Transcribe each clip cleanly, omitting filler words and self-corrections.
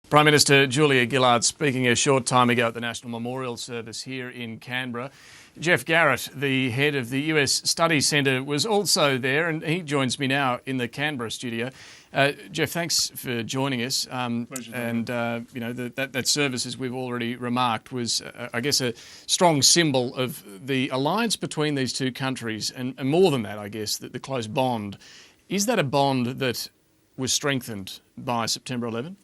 Prime Minister Julia Gillard speaking a short time ago at the National Memorial Service here in Canberra. Geoff Garrett, the head of the US Studies Centre, was also there, and he joins me now in the Canberra studio. Geoff, thanks for joining us. Pleasure. And that service, as we've already remarked, was, I guess, a strong symbol of the alliance between these two countries, and more than that, I guess, the close bond. Is that a bond that was strengthened by September 11?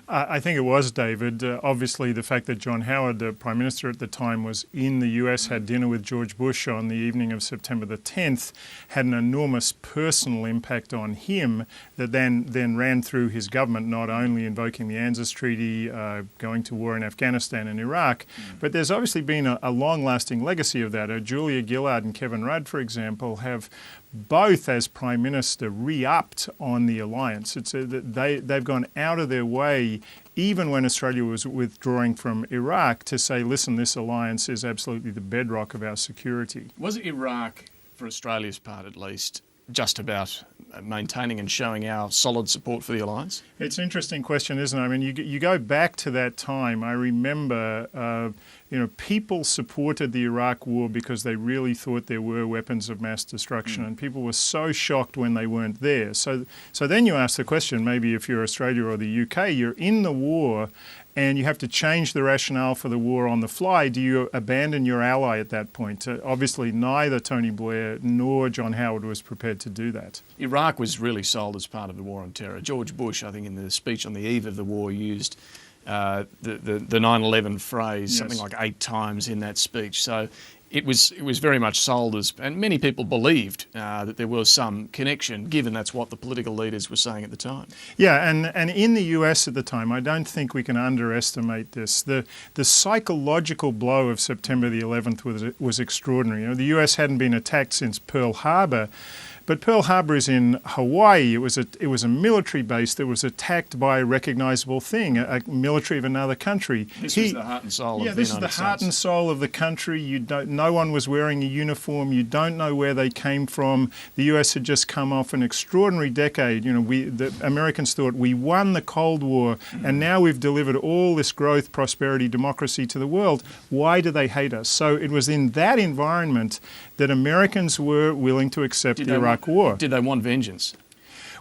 I think it was, David. Obviously, the fact that John Howard, the Prime Minister at the time, was in the US, had dinner with George Bush on the evening of September the 10th, had an enormous personal impact on him that then ran through his government, not only invoking the ANZUS Treaty, going to war in Afghanistan and Iraq, but there's obviously been a long-lasting legacy of that. Julia Gillard and Kevin Rudd, for example, have both, as Prime Minister, re-upped on the alliance. They've gone out of their way, even when Australia was withdrawing from Iraq, to say, listen, this alliance is absolutely the bedrock of our security. Was Iraq, for Australia's part at least, just about maintaining and showing our solid support for the alliance? It's an interesting question, isn't it? I mean, you go back to that time. I remember, people supported the Iraq war because they really thought there were weapons of mass destruction, and people were so shocked when they weren't there. So then you ask the question, maybe if you're Australia or the UK, you're in the war, and you have to change the rationale for the war on the fly. Do you abandon your ally at that point? Obviously, neither Tony Blair nor John Howard was prepared to do that. Iraq was really sold as part of the war on terror. George Bush, I think, in the speech on the eve of the war, used the 9/11 phrase something like 8 times in that speech. So it was very much sold as, and many people believed that there was some connection, given that's what the political leaders were saying at the time. Yeah, and in the US at the time, I don't think we can underestimate this. The psychological blow of September the 11th was extraordinary. The US hadn't been attacked since Pearl Harbor. But Pearl Harbor is in Hawaii. It was a military base that was attacked by a recognizable thing, a military of another country. This was the heart and soul of the United States. Yeah, this is the heart and soul of the country. No one was wearing a uniform. You don't know where they came from. The US had just come off an extraordinary decade. The Americans thought we won the Cold War, and now we've delivered all this growth, prosperity, democracy to the world. Why do they hate us? So it was in that environment that Americans were willing to accept the Iraq War. Did they want vengeance?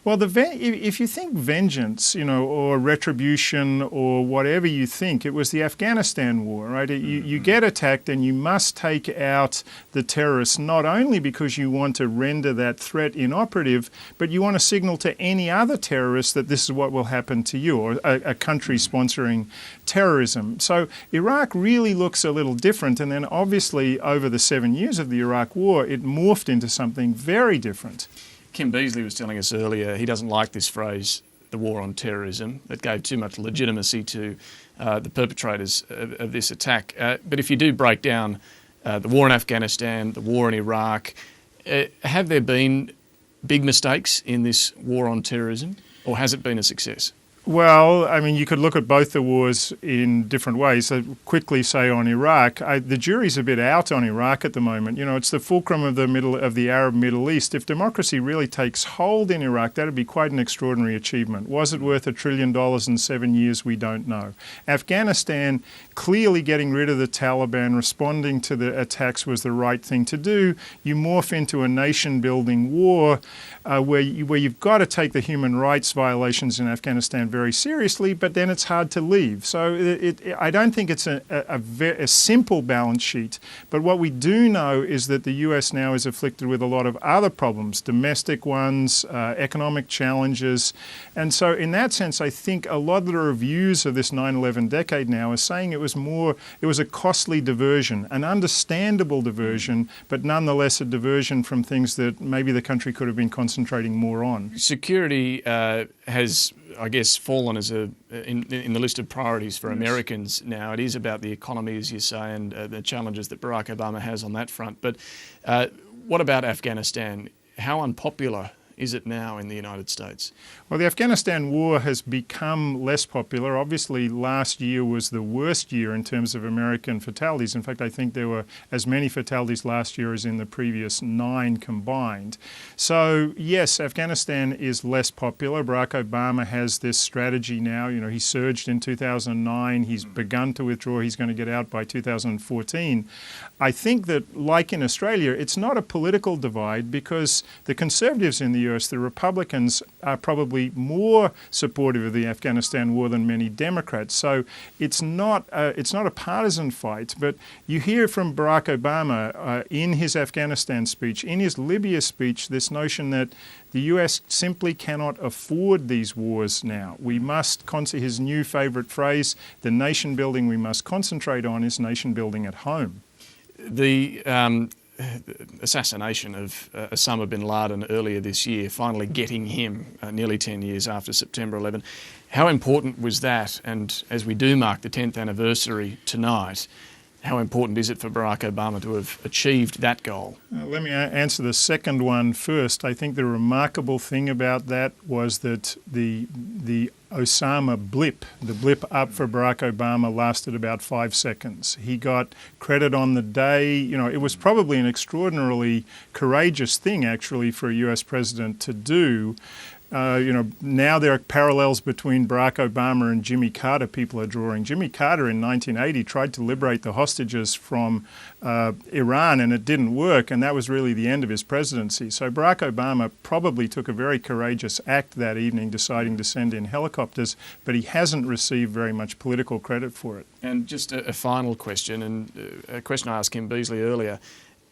Well, if you think vengeance, or retribution or whatever you think, it was the Afghanistan war, right? You get attacked and you must take out the terrorists, not only because you want to render that threat inoperative, but you want to signal to any other terrorist that this is what will happen to you, or a country sponsoring terrorism. So Iraq really looks a little different. And then obviously over the 7 years of the Iraq war, it morphed into something very different. Kim Beazley was telling us earlier he doesn't like this phrase, the war on terrorism. That gave too much legitimacy to the perpetrators of this attack. But if you do break down the war in Afghanistan, the war in Iraq, have there been big mistakes in this war on terrorism, or has it been a success? Well, I mean, you could look at both the wars in different ways. So quickly say on Iraq, the jury's a bit out on Iraq at the moment. It's the fulcrum of the Arab Middle East. If democracy really takes hold in Iraq, that'd be quite an extraordinary achievement. Was it worth $1 trillion in 7 years? We don't know. Afghanistan, clearly getting rid of the Taliban, responding to the attacks was the right thing to do. You morph into a nation-building war where you've got to take the human rights violations in Afghanistan very seriously, but then it's hard to leave. So I don't think it's a simple balance sheet, but what we do know is that the US now is afflicted with a lot of other problems, domestic ones, economic challenges, and so in that sense I think a lot of the reviews of this 9/11 decade now is saying it was a costly diversion, an understandable diversion, but nonetheless a diversion from things that maybe the country could have been concentrating more on. Security has, I guess, fallen as in the list of priorities for Americans now. It is about the economy, as you say, and the challenges that Barack Obama has on that front. But what about Afghanistan? How unpopular is it now in the United States? Well, the Afghanistan war has become less popular. Obviously, last year was the worst year in terms of American fatalities. In fact, I think there were as many fatalities last year as in the previous 9 combined. So, yes, Afghanistan is less popular. Barack Obama has this strategy now. You know, he surged in 2009. He's begun to withdraw. He's going to get out by 2014. I think that, like in Australia, it's not a political divide because the Conservatives in the US, the Republicans, are probably more supportive of the Afghanistan war than many Democrats. So it's not a partisan fight. But you hear from Barack Obama in his Afghanistan speech, in his Libya speech, this notion that the US simply cannot afford these wars now. We must, his new favourite phrase, the nation building we must concentrate on is nation building at home. The assassination of Osama bin Laden earlier this year, finally getting him nearly 10 years after September 11. How important was that? And as we do mark the 10th anniversary tonight, how important is it for Barack Obama to have achieved that goal? Let me answer the second one first. I think the remarkable thing about that was that the Osama blip, the blip up for Barack Obama, lasted about 5 seconds. He got credit on the day. You know, it was probably an extraordinarily courageous thing, actually, for a US president to do. Now there are parallels between Barack Obama and Jimmy Carter people are drawing. Jimmy Carter in 1980 tried to liberate the hostages from Iran and it didn't work, and that was really the end of his presidency. So Barack Obama probably took a very courageous act that evening, deciding to send in helicopters, but he hasn't received very much political credit for it. And just a final question, and a question I asked Kim Beazley earlier.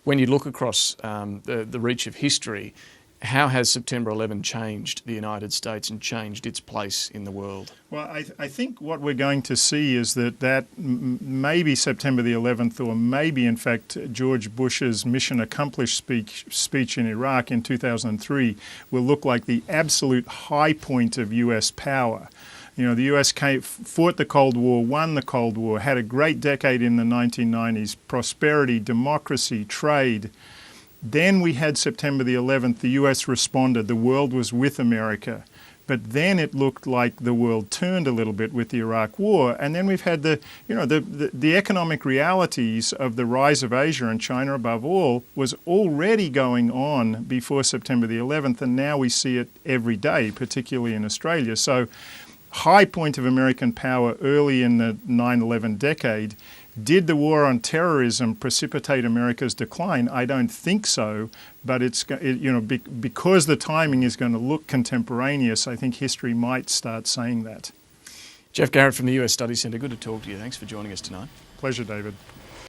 When you look across the reach of history, how has September 11 changed the United States and changed its place in the world? Well, I think what we're going to see is that maybe September the 11th, or maybe, in fact, George Bush's mission accomplished speech in Iraq in 2003 will look like the absolute high point of US power. You know, the US fought the Cold War, won the Cold War, had a great decade in the 1990s, prosperity, democracy, trade. Then we had September the 11th, the US responded, the world was with America. But then it looked like the world turned a little bit with the Iraq War. And then we've had the economic realities of the rise of Asia, and China above all, was already going on before September the 11th. And now we see it every day, particularly in Australia. So high point of American power early in the 9/11 decade. Did the war on terrorism precipitate America's decline? I don't think so, but because the timing is going to look contemporaneous, I think history might start saying that. Geoff Garrett from the US Studies Centre, good to talk to you. Thanks for joining us tonight. Pleasure, David.